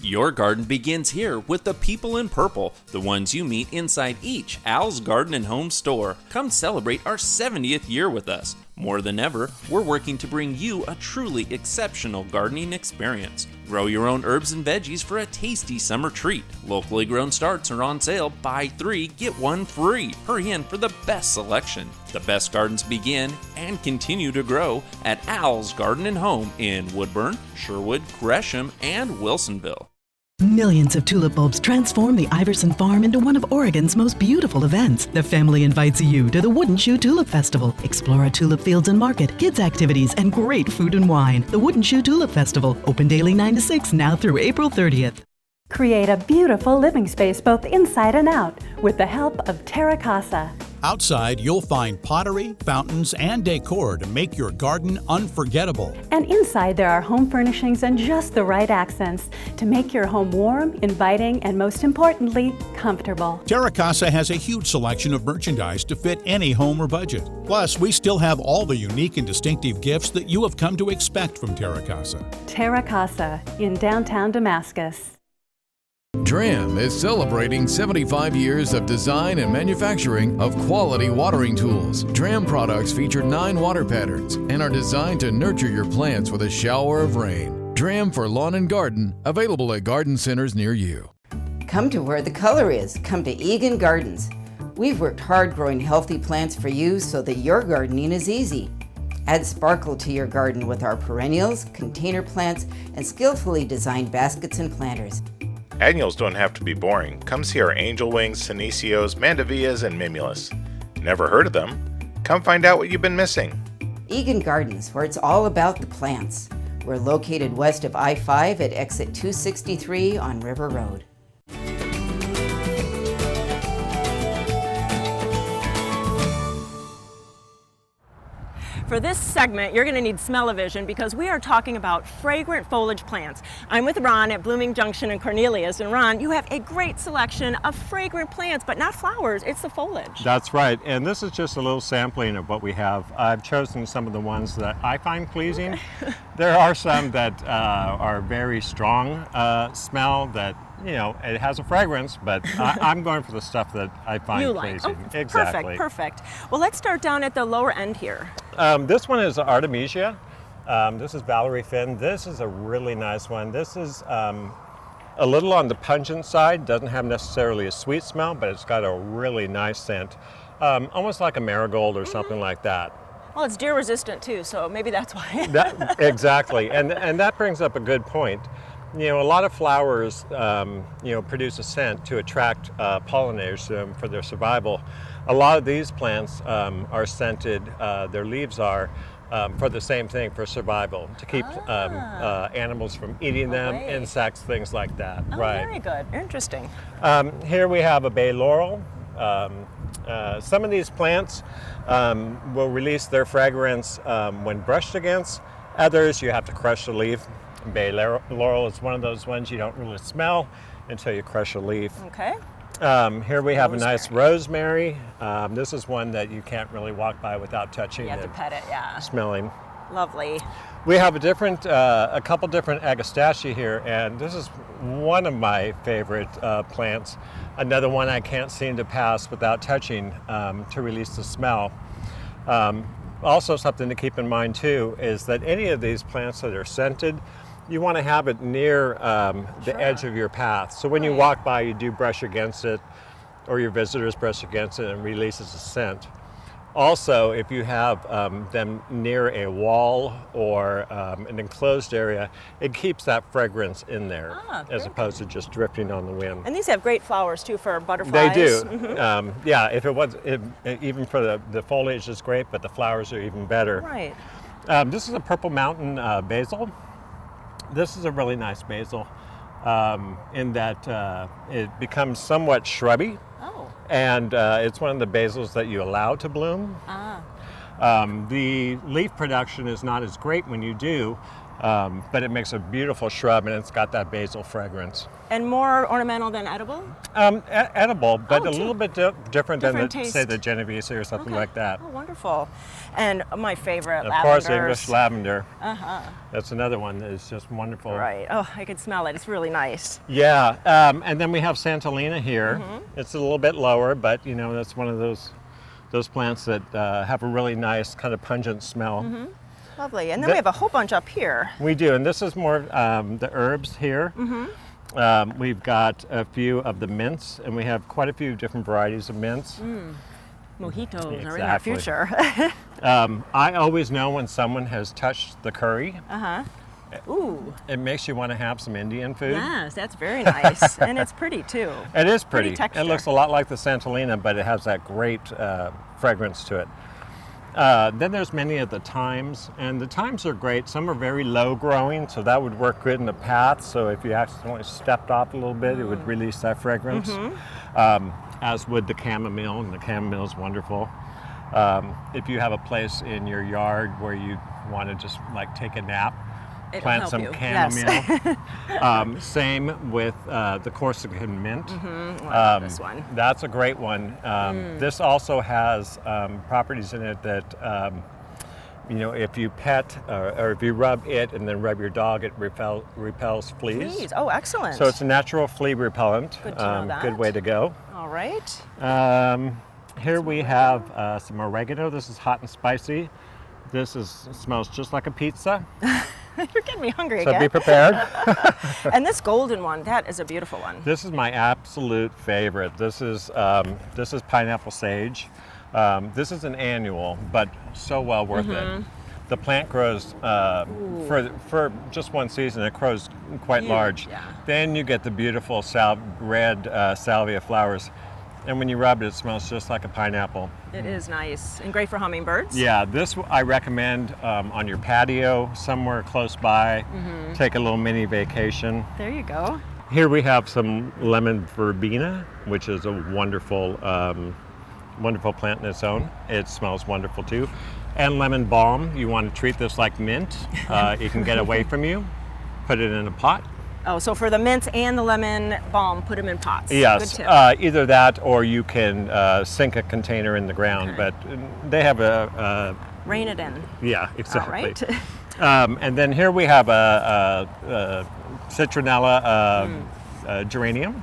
Your garden begins here with the people in purple, the ones you meet inside each Al's Garden and Home store. Come celebrate our 70th year with us. More than ever, we're working to bring you a truly exceptional gardening experience. Grow your own herbs and veggies for a tasty summer treat. Locally grown starts are on sale. Buy 3, get 1 free. Hurry in for the best selection. The best gardens begin and continue to grow at Al's Garden and Home in Woodburn, Sherwood, Gresham, and Wilsonville. Millions of tulip bulbs transform the Iverson Farm into one of Oregon's most beautiful events. The family invites you to the Wooden Shoe Tulip Festival. Explore our tulip fields and market, kids activities, and great food and wine. The Wooden Shoe Tulip Festival, open daily 9 to 6, now through April 30th. Create a beautiful living space both inside and out with the help of Terra Casa. Outside, you'll find pottery, fountains, and decor to make your garden unforgettable. And inside, there are home furnishings and just the right accents to make your home warm, inviting, and most importantly, comfortable. Terra Casa has a huge selection of merchandise to fit any home or budget. Plus, we still have all the unique and distinctive gifts that you have come to expect from Terra Casa. Terra Casa in downtown Damascus. DRAM is celebrating 75 years of design and manufacturing of quality watering tools. DRAM products feature 9 water patterns and are designed to nurture your plants with a shower of rain. DRAM for lawn and garden, available at garden centers near you. Come to where the color is. Come to Egan Gardens. We've worked hard growing healthy plants for you so that your gardening is easy. Add sparkle to your garden with our perennials, container plants, and skillfully designed baskets and planters. Annuals don't have to be boring. Come see our angel wings, senecios, mandavillas, and mimulus. Never heard of them? Come find out what you've been missing. Egan Gardens, where it's all about the plants. We're located west of I-5 at exit 263 on River Road. For this segment, you're going to need smell-o-vision because we are talking about fragrant foliage plants. I'm with Ron at Blooming Junction and Cornelius. And Ron, you have a great selection of fragrant plants, but not flowers, it's the foliage. That's right, and this is just a little sampling of what we have. I've chosen some of the ones that I find pleasing. There are some that are very strong smell that, you know, it has a fragrance, but I'm going for the stuff that I find pleasing. Oh, exactly. Perfect. Well, let's start down at the lower end here. This one is Artemisia. This is Valerie Finn. This is a really nice one. This is a little on the pungent side. Doesn't have necessarily a sweet smell, but it's got a really nice scent. Almost like a marigold or something like that. Well, it's deer resistant too, so maybe that's why. Exactly, and that brings up a good point. You know, a lot of flowers, you know, produce a scent to attract pollinators for their survival. A lot of these plants are scented, their leaves are, for the same thing, for survival, to keep animals from eating them, insects, things like that. Oh, right. very good. Interesting. Here we have a bay laurel. Some of these plants will release their fragrance when brushed against. Others, you have to crush the leaf. Bay laurel is one of those ones you don't really smell until you crush a leaf. Okay. Here we have a nice rosemary. This is one that you can't really walk by without touching. You have to pet it, yeah. Smelling. Lovely. We have a couple different agastaceae here, and this is one of my favorite plants. Another one I can't seem to pass without touching to release the smell. Also, something to keep in mind too is that any of these plants that are scented, you want to have it near the edge of your path. So when you walk by, you do brush against it, or your visitors brush against it, and it releases a scent. Also, if you have them near a wall or an enclosed area, it keeps that fragrance in there as opposed to just drifting on the wind. And these have great flowers too for butterflies. They do. Mm-hmm. Yeah, even for the foliage is great, but the flowers are even better. Right. This is a purple mountain basil. This is a really nice basil in that it becomes somewhat shrubby. Oh. And it's one of the basils that you allow to bloom. The leaf production is not as great when you do, but it makes a beautiful shrub, and it's got that basil fragrance. And more ornamental than edible? Edible, but a too. little bit different than, taste. say, the Genovese or something like that. Oh, wonderful. And my favorite, Of course, English lavender. Uh-huh. That's another one that is just wonderful. Right. Oh, I can smell it. It's really nice. Yeah, and then we have Santolina here. Mm-hmm. It's a little bit lower, but you know, that's one of those plants that have a really nice kind of pungent smell. Mm-hmm. Lovely. And then we have a whole bunch up here. We do, and this is more the herbs here. Mm-hmm. We've got a few of the mints, and we have quite a few different varieties of mints. Mojitos are in our future. I always know when someone has touched the curry. Uh-huh. Ooh. It makes you want to have some Indian food. Yes, that's very nice. And it's pretty too. It is pretty. texture. It looks a lot like the Santolina, but it has that great fragrance to it. Then there's many of the thymes, and the thymes are great. Some are very low growing, so that would work good in the path. So if you accidentally stepped off a little bit, it would release that fragrance. As would the chamomile, and the chamomile is wonderful. If you have a place in your yard where you want to just like take a nap, plant some chamomile. Yes. Same with the Corsican mint. This one. That's a great one. This also has properties in it that, you know, if you pet or if you rub it and then rub your dog, it repels fleas. Fleas. Oh, excellent. So it's a natural flea repellent. Good to know that. Good way to go. All right. Here we have some oregano. This is hot and spicy. This smells just like a pizza. You're getting me hungry So again. be prepared. And this golden one, that is a beautiful one. This is my absolute favorite. This is pineapple sage. This is an annual, but so well worth it. The plant grows for just one season. It grows quite large. Yeah. Then you get the beautiful red salvia flowers, and when you rub it, it smells just like a pineapple. It is nice and great for hummingbirds. Yeah, this I recommend on your patio somewhere close by. Take a little mini vacation. There you go. Here we have some lemon verbena, which is a wonderful, wonderful plant in its own. It smells wonderful too. And lemon balm. You want to treat this like mint. It can get away from you. Put it in a pot. Oh, so for the mint and the lemon balm, put them in pots. Yes, Good tip. either that or you can sink a container in the ground. But they have a Rain it in. Yeah, exactly. All right. And then here we have a citronella geranium.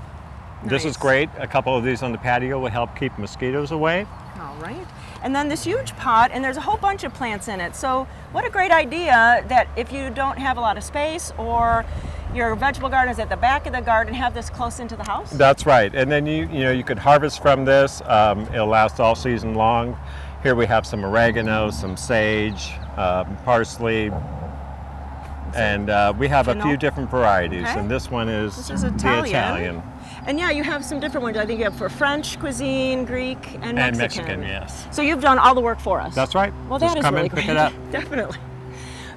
This is great. A couple of these on the patio will help keep mosquitoes away. All right. And then this huge pot, and there's a whole bunch of plants in it. So what a great idea that if you don't have a lot of space or your vegetable garden is at the back of the garden, have this close into the house? That's right. And then you could harvest from this. It'll last all season long. Here we have some oregano, some sage, parsley, and we have a few different varieties. Okay. And this one is This is Italian. the Italian. And yeah, you have some different ones. I think you have for French cuisine, Greek, and Mexican. And Mexican, yes. So you've done all the work for us. That's right. Well, Just that is come really and pick great. it up. Definitely.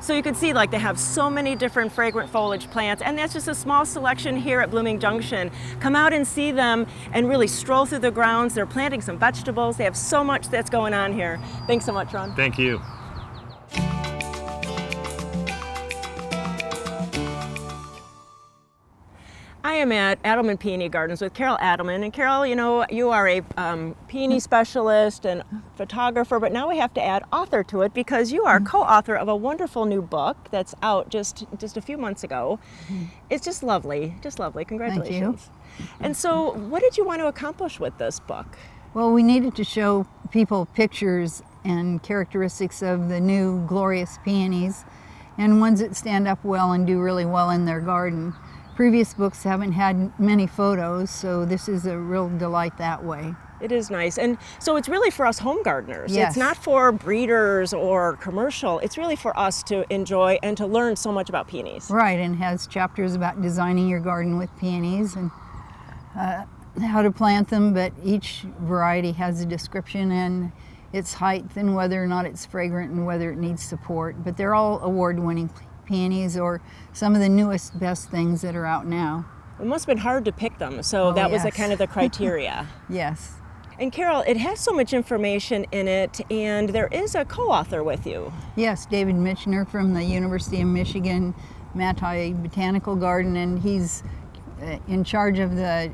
So you can see like they have so many different fragrant foliage plants, and that's just a small selection here at Blooming Junction. Come out and see them and really stroll through the grounds. They're planting some vegetables. They have so much that's going on here. Thanks so much, Ron. Thank you. I am at Adelman Peony Gardens with Carol Adelman. And Carol, you know, you are a peony specialist and photographer, but now we have to add author to it because you are co-author of a wonderful new book that's out just a few months ago. It's just lovely, Congratulations. Thank you. And so what did you want to accomplish with this book? Well, we needed to show people pictures and characteristics of the new glorious peonies and ones that stand up well and do really well in their garden. Previous books haven't had many photos, so this is a real delight that way. It is nice. And so it's really for us home gardeners. Yes. It's not for breeders or commercial. It's really for us to enjoy and to learn so much about peonies. Right, and has chapters about designing your garden with peonies and how to plant them, but each variety has a description and its height and whether or not it's fragrant and whether it needs support. But they're all award-winning peonies or some of the newest, best things that are out now. It must have been hard to pick them, so that was yes. kind of the criteria. Yes. And Carol, it has so much information in it, and there is a co-author with you. Yes, David Michener from the University of Michigan Mattei Botanical Garden, and he's in charge of the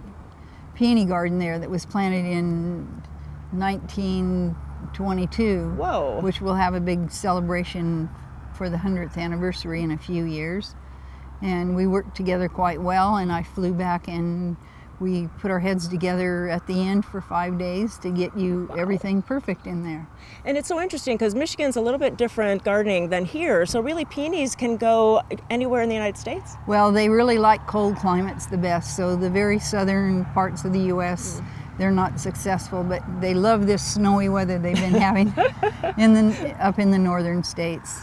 peony garden there that was planted in 1922. Whoa. Which will have a big celebration for the 100th anniversary in a few years. And we worked together quite well, and I flew back and we put our heads together at the end for 5 days to get you everything perfect in there. And it's so interesting because Michigan's a little bit different gardening than here, so really peonies can go anywhere in the United States? Well, they really like cold climates the best, so the very southern parts of the U.S., they're not successful, but they love this snowy weather they've been having up in the northern states.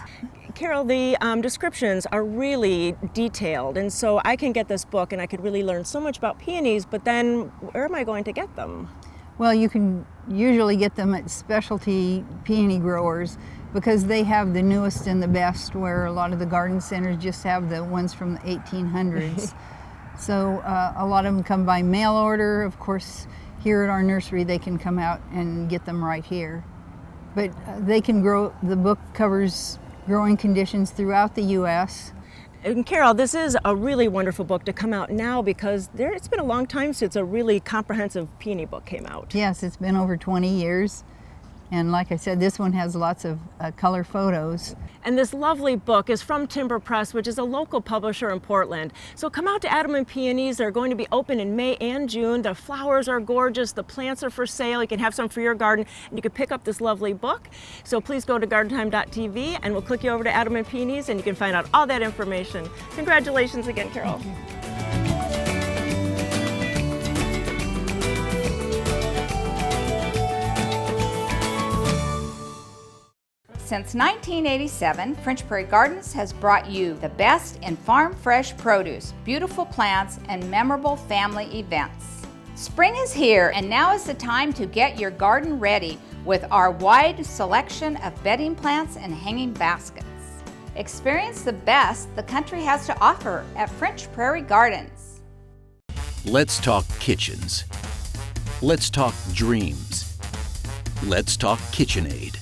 Carol, the descriptions are really detailed, and so I can get this book and I could really learn so much about peonies, but then where am I going to get them? Well, you can usually get them at specialty peony growers because they have the newest and the best, where a lot of the garden centers just have the ones from the 1800s. So a lot of them come by mail order. Of course, here at our nursery they can come out and get them right here. But they can grow, the book covers growing conditions throughout the U.S. And Carol, this is a really wonderful book to come out now because it's been a long time since a really comprehensive peony book came out. Yes, it's been over 20 years. And like I said, this one has lots of color photos. And this lovely book is from Timber Press, which is a local publisher in Portland. So come out to Adelman Peonies. They're going to be open in May and June. The flowers are gorgeous. The plants are for sale. You can have some for your garden, and you can pick up this lovely book. So please go to gardentime.tv, and we'll click you over to Adelman Peonies, and you can find out all that information. Congratulations again, Carol. Thank you. Since 1987, French Prairie Gardens has brought you the best in farm fresh produce, beautiful plants, and memorable family events. Spring is here, and now is the time to get your garden ready with our wide selection of bedding plants and hanging baskets. Experience the best the country has to offer at French Prairie Gardens. Let's talk kitchens. Let's talk dreams. Let's talk KitchenAid.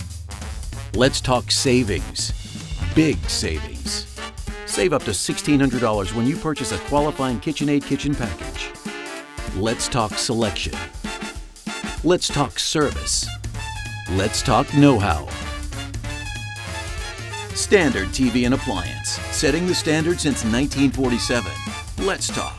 Let's talk savings. Big savings. Save up to $1,600 when you purchase a qualifying KitchenAid kitchen package. Let's talk selection. Let's talk service. Let's talk know-how. Standard TV and appliance, setting the standard since 1947. Let's talk.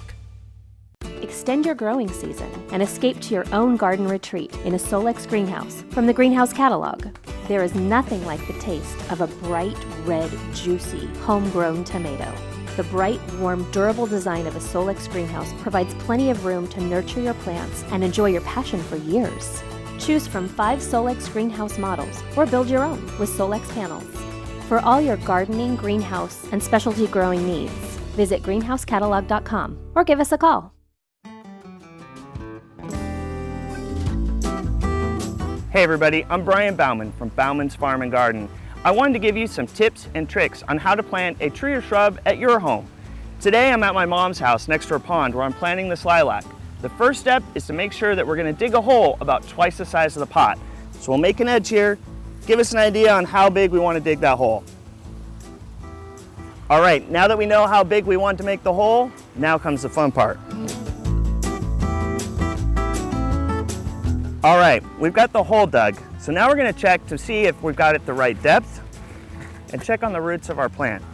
Extend your growing season and escape to your own garden retreat in a Solex greenhouse from the Greenhouse Catalog. There is nothing like the taste of a bright, red, juicy, homegrown tomato. The bright, warm, durable design of a Solex greenhouse provides plenty of room to nurture your plants and enjoy your passion for years. Choose from 5 Solex greenhouse models or build your own with Solex panels. For all your gardening, greenhouse, and specialty growing needs, visit greenhousecatalog.com or give us a call. Hey everybody, I'm Brian Bauman from Bauman's Farm and Garden. I wanted to give you some tips and tricks on how to plant a tree or shrub at your home. Today I'm at my mom's house next to her pond where I'm planting this lilac. The first step is to make sure that we're going to dig a hole about twice the size of the pot. So we'll make an edge here, give us an idea on how big we want to dig that hole. All right, now that we know how big we want to make the hole, now comes the fun part. All right, we've got the hole dug. So now we're going to check to see if we've got it the right depth and check on the roots of our plant.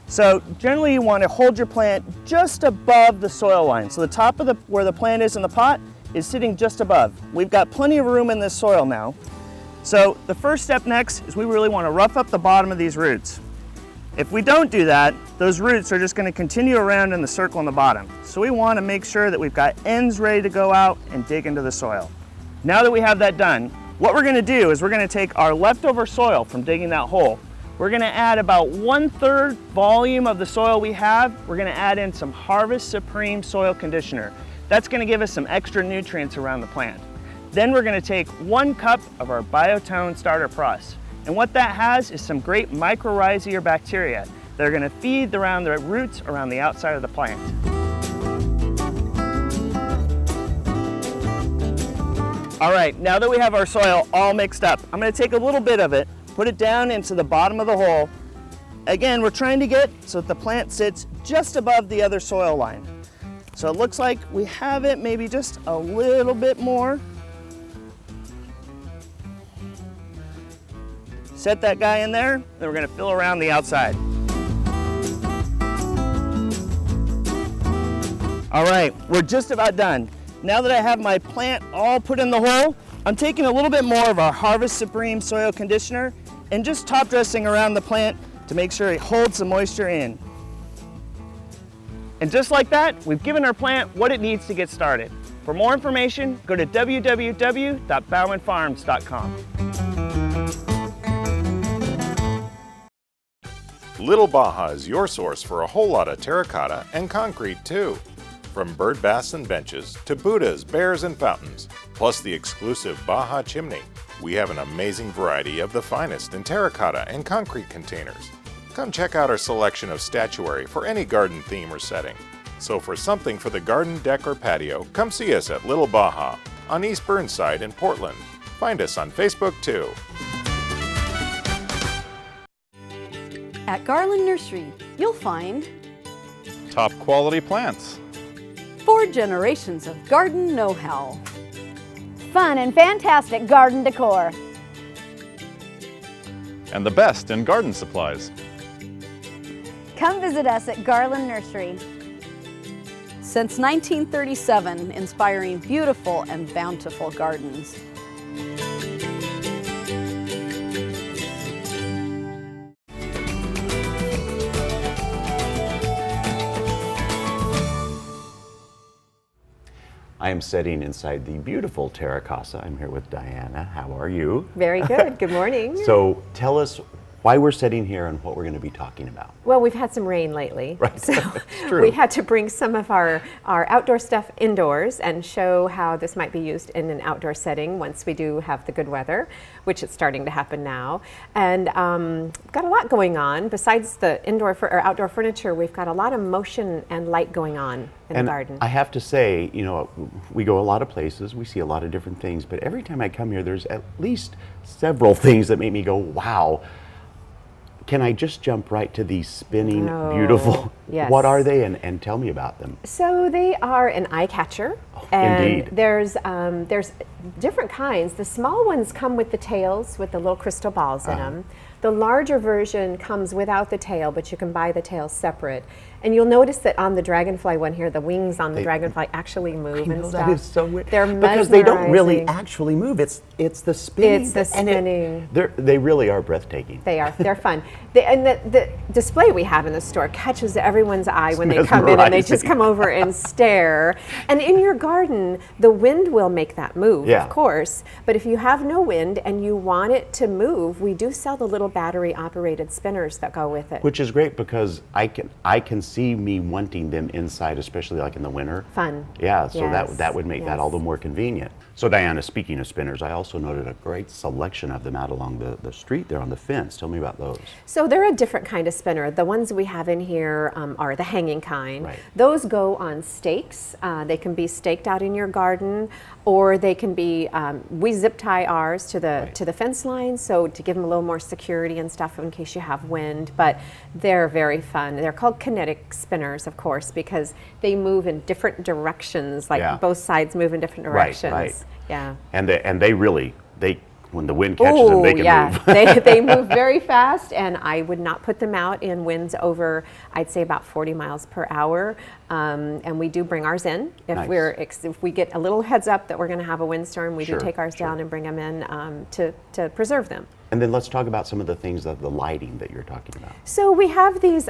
So generally you want to hold your plant just above the soil line. So the top of where the plant is in the pot is sitting just above. We've got plenty of room in this soil now. So the first step next is we really want to rough up the bottom of these roots. If we don't do that, those roots are just going to continue around in the circle on the bottom. So we want to make sure that we've got ends ready to go out and dig into the soil. Now that we have that done, what we're going to do is we're going to take our leftover soil from digging that hole. We're going to add about 1/3 volume of the soil we have. We're going to add in some Harvest Supreme soil conditioner. That's going to give us some extra nutrients around the plant. Then we're going to take 1 cup of our Biotone Starter Plus. And what that has is some great mycorrhizae bacteria that are going to feed around the roots around the outside of the plant. All right, now that we have our soil all mixed up, I'm going to take a little bit of it, put it down into the bottom of the hole. Again, we're trying to get so that the plant sits just above the other soil line. So it looks like we have it maybe just a little bit more. Set that guy in there, then we're going to fill around the outside. All right, we're just about done. Now that I have my plant all put in the hole, I'm taking a little bit more of our Harvest Supreme soil conditioner and just top dressing around the plant to make sure it holds the moisture in. And just like that, we've given our plant what it needs to get started. For more information, go to www.baumanfarms.com. Little Baja is your source for a whole lot of terracotta and concrete too. From bird baths and benches to Buddhas, bears, and fountains, plus the exclusive Baja chimney, we have an amazing variety of the finest in terracotta and concrete containers. Come check out our selection of statuary for any garden theme or setting. So for something for the garden, deck, or patio, come see us at Little Baja on East Burnside in Portland. Find us on Facebook too. At Garland Nursery, you'll find top quality plants, 4 generations of garden know-how, fun and fantastic garden decor, and the best in garden supplies. Come visit us at Garland Nursery. Since 1937, inspiring beautiful and bountiful gardens. I am sitting inside the beautiful Terra Casa. I'm here with Diana. How are you? Very good. Good morning. So tell us why we're sitting here and what we're going to be talking about. Well, we've had some rain lately. Right. So It's true. we had to bring some of our outdoor stuff indoors and show how this might be used in an outdoor setting once we do have the good weather, which is starting to happen now. And we've got a lot going on. Besides the indoor or outdoor furniture, we've got a lot of motion and light going on in the garden. I have to say, you know, we go a lot of places, we see a lot of different things, but every time I come here, there's at least several things that make me go, wow. Can I just jump right to these spinning, beautiful, yes. What are they and tell me about them? So they are an eye catcher. And indeed. There's different kinds. The small ones come with the tails with the little crystal balls in them. The larger version comes without the tail, but you can buy the tail separate. And you'll notice that on the dragonfly one here, the wings on the dragonfly actually move and stuff. That is so weird. They're because they don't really mesmerizing. actually move. It's the spinning. It's the spinning. They really are breathtaking. They are. They're fun. And the display we have in the store catches everyone's eye when they come in and they just come over and stare. And in your garden, the wind will make that move, of course. But if you have no wind and you want it to move, we do sell the little battery-operated spinners that go with it. Which is great because I can see me wanting them inside, especially like in the winter. Fun. Yeah, so Yes. that would make that all the more convenient. So Diana, speaking of spinners, I also noted a great selection of them out along the street there on the fence. Tell me about those. So they're a different kind of spinner. The ones we have in here are the hanging kind. Right. Those go on stakes. They can be staked out in your garden, or they can be, we zip tie ours to the fence line, so to give them a little more security and stuff in case you have wind, but they're very fun. They're called kinetic spinners, of course, because they move in different directions, like both sides move in different directions. Right. Yeah. And they really, when the wind catches them, they can move. they move very fast, and I would not put them out in winds over, I'd say, about 40 miles per hour. And we do bring ours in. If we get a little heads up that we're going to have a windstorm, we do take ours down and bring them in to preserve them. And then let's talk about some of the things, the lighting that you're talking about. So we have these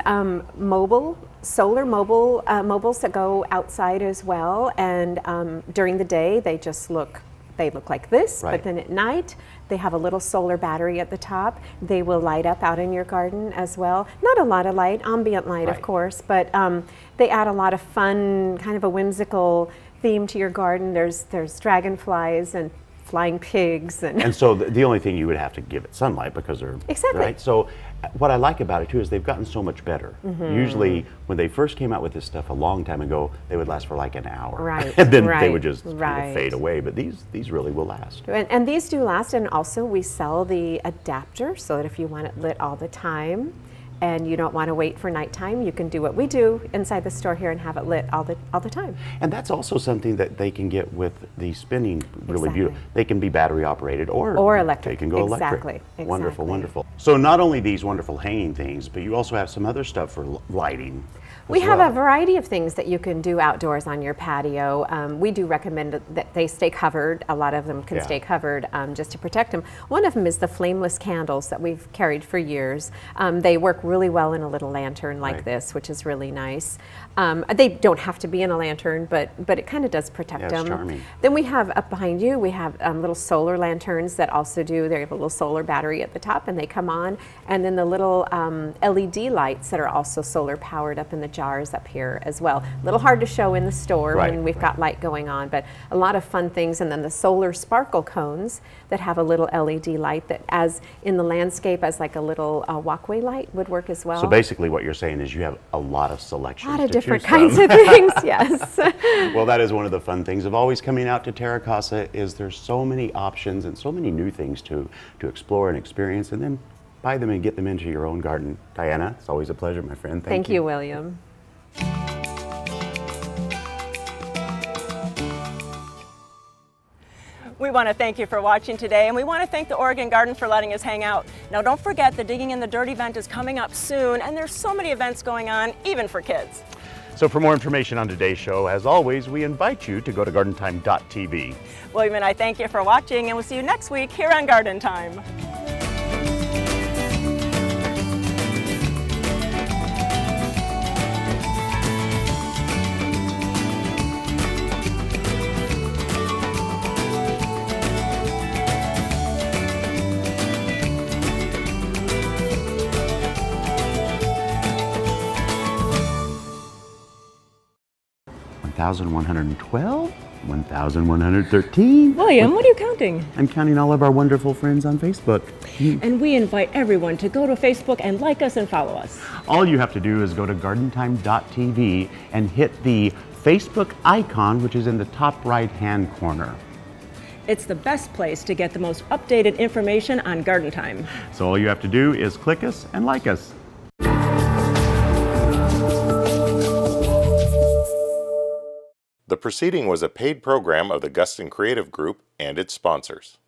solar mobiles that go outside as well, and during the day they look like this, but then at night they have a little solar battery at the top. They will light up out in your garden as well. Not a lot of light, ambient light of course, but they add a lot of fun, kind of a whimsical theme to your garden. There's dragonflies and flying pigs. And so the only thing you would have to give it sunlight because they're right. So what I like about it too is they've gotten so much better. Usually when they first came out with this stuff a long time ago, they would last for like an hour, and then they would just kind of fade away. But these really will last. And these do last. And also we sell the adapter so that if you want it lit all the time and you don't want to wait for nighttime, you can do what we do inside the store here and have it lit all the time. And that's also something that they can get with the spinning really beautiful. They can be battery operated or electric. They can go electric. Wonderful, wonderful. So not only these wonderful hanging things, but you also have some other stuff for lighting. We have a variety of things that you can do outdoors on your patio. We do recommend that they stay covered. A lot of them can stay covered just to protect them. One of them is the flameless candles that we've carried for years. They work really well in a little lantern like this, which is really nice. They don't have to be in a lantern, but it kind of does protect them. It's charming. Then we have up behind you, we have little solar lanterns that also they have a little solar battery at the top and they come on. And then the little LED lights that are also solar powered up in the jars up here as well. A little hard to show in the store when we've got light going on, but a lot of fun things. And then the solar sparkle cones that have a little LED light that, as in the landscape, as like a little walkway light would work as well. So basically what you're saying is you have a lot of selections. A lot of different kinds of things, yes. Well, that is one of the fun things of always coming out to Terra Casa is there's so many options and so many new things to explore and experience, and then buy them and get them into your own garden. Diana, it's always a pleasure, my friend. Thank you, William. We want to thank you for watching today, and we want to thank the Oregon Garden for letting us hang out. Now don't forget the Digging in the Dirt event is coming up soon, and there's so many events going on, even for kids. So for more information on today's show, as always, we invite you to go to gardentime.tv. William and I thank you for watching, and we'll see you next week here on Garden Time. $1,112, $1,113. William, what are you counting? I'm counting all of our wonderful friends on Facebook. And we invite everyone to go to Facebook and like us and follow us. All you have to do is go to gardentime.tv and hit the Facebook icon, which is in the top right-hand corner. It's the best place to get the most updated information on Garden Time. So all you have to do is click us and like us. The proceeding was a paid program of the Guston Creative Group and its sponsors.